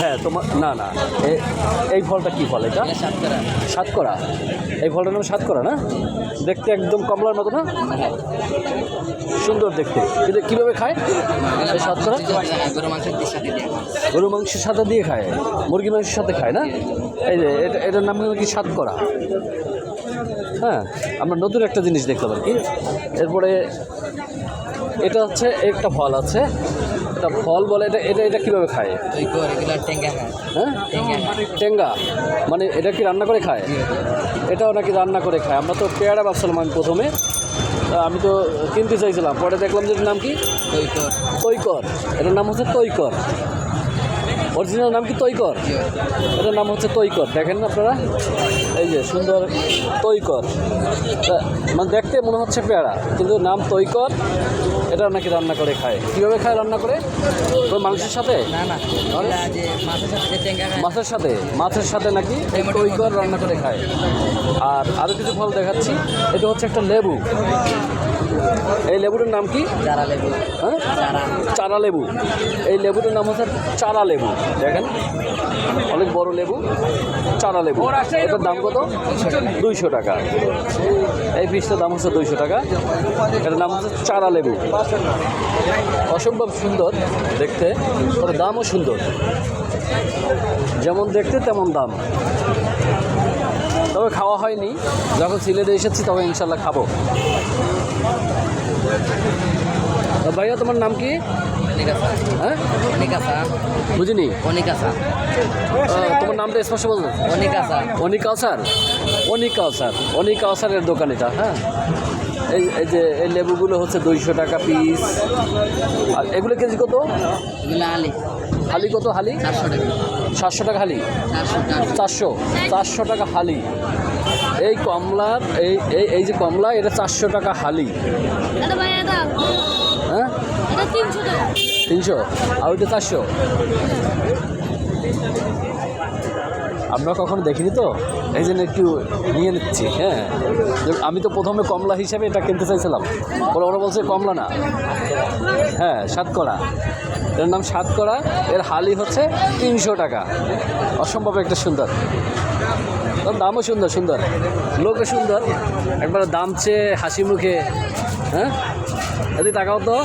হ্যাঁ তোমার না না এই ফলটা কী ফল এটা? সাতকরা। এই ফলটার নাম সাতকরা না? দেখতে একদম কমলার মতো না? সুন্দর দেখতে। কিন্তু কীভাবে খায় এই সাতকরা? গরু মাংসের সাথে দিয়ে খায়, মুরগি মাংসের সাথে খায় না? এই যে এটার নাম হলো কি সাতকরা। হ্যাঁ, আমরা নতুন একটা জিনিস দেখলাম আর কি। এরপরে এটা হচ্ছে একটা ফল আছে, এটা ফল বলে। এটা এটা এটা কীভাবে খায়? হ্যাঁ, টেঙ্গা। মানে এটা কি রান্না করে খায়? এটাও নাকি রান্না করে খায়। আমরা তো পেয়ারা ভাবছিলাম আমি প্রথমে, আমি তো কিনতে চাইছিলাম, পরে দেখলাম যে এটার নাম কি? তৈকর। এটার নাম হচ্ছে তৈকর। অরিজিনাল নাম কি তৈকর? এটার নাম হচ্ছে তৈকর। দেখেন না আপনারা, এই যে সুন্দর তৈকর। মানে দেখতে মনে হচ্ছে পেয়ারা, কিন্তু নাম তৈকর। এটা নাকি রান্না করে খায়। কীভাবে খায় রান্না করে? ওই মাংসের সাথে? মাছের সাথে নাকি এই তৈকর রান্না করে খায়। আর আরও কিছু ফল দেখাচ্ছি। এটা হচ্ছে একটা লেবু। এই লেবুটার নাম কি? চারা লেবু। হ্যাঁ, চারা লেবু। এই লেবুটার নাম হচ্ছে চারা লেবু। দেখেন অনেক বড় লেবু, চারা লেবু। এটার দাম কত? 200 টাকা। এই পিসটার দাম হচ্ছে 200 টাকা। এটার নাম হচ্ছে চারা লেবু। অসম্ভব সুন্দর দেখতে, ওর দামও সুন্দর। যেমন দেখতে তেমন দাম। তবে খাওয়া হয়নি, যখন সিলেটে এসেছি তবে ইনশাল্লাহ খাবো। ভাইয়া তোমার নাম কি? হ্যাঁ, বুঝিনি। তোমার নামটা স্পষ্ট বলতো? অনিকাউসারের দোকান এটা। হ্যাঁ, এই যে এই লেবুগুলো হচ্ছে 200 টাকা পিস। আর এগুলো কেজি কত? হালি কত? হালি 700 টাকা হালি। 400 টাকা হালি। এই কমলার এই যে কমলা, এটা 400 টাকা হালি। হ্যাঁ, 300। আর ওইটা 400। আমরা কখনো দেখিনি তো, এই জন্য একটু নিয়ে নিচ্ছি। হ্যাঁ, আমি তো প্রথমে কমলা হিসাবে এটা কিনতে চাইছিলাম, ওরা বলছে কমলা না। হ্যাঁ, সাতকরা। এর নাম সাতকরা। এর হালি হচ্ছে 300 টাকা। অসম্ভব একটা সুন্দর, দামও সুন্দর সুন্দর, লোকও সুন্দর। একবার দাম চেয়ে হাসি মুখে। হ্যাঁ, এদিকে তাকাও তো।